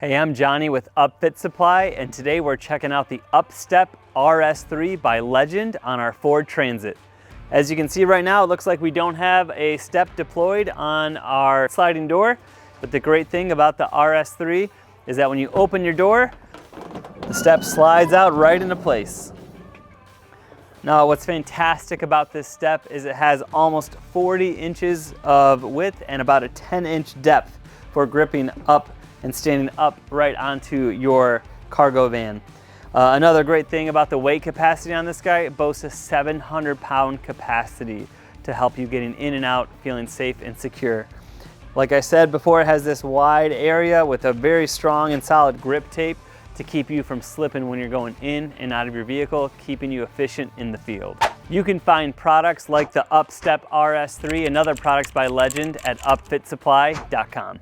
Hey, I'm Johnny with Upfit Supply, and today we're checking out the UpStep RS3 by Legend on our Ford Transit. As you can see right now, it looks like we don't have a step deployed on our sliding door, but the great thing about the RS3 is that when you open your door, the step slides out right into place. Now, what's fantastic about this step is it has almost 40 inches of width and about a 10-inch depth for gripping up and standing up right onto your cargo van. Another great thing about the weight capacity on this guy, it boasts a 700-pound capacity to help you getting in and out feeling safe and secure. Like I said before, it has this wide area with a very strong and solid grip tape to keep you from slipping when you're going in and out of your vehicle, keeping you efficient in the field. You can find products like the UpStep RS3 and other products by Legend at upfitsupply.com.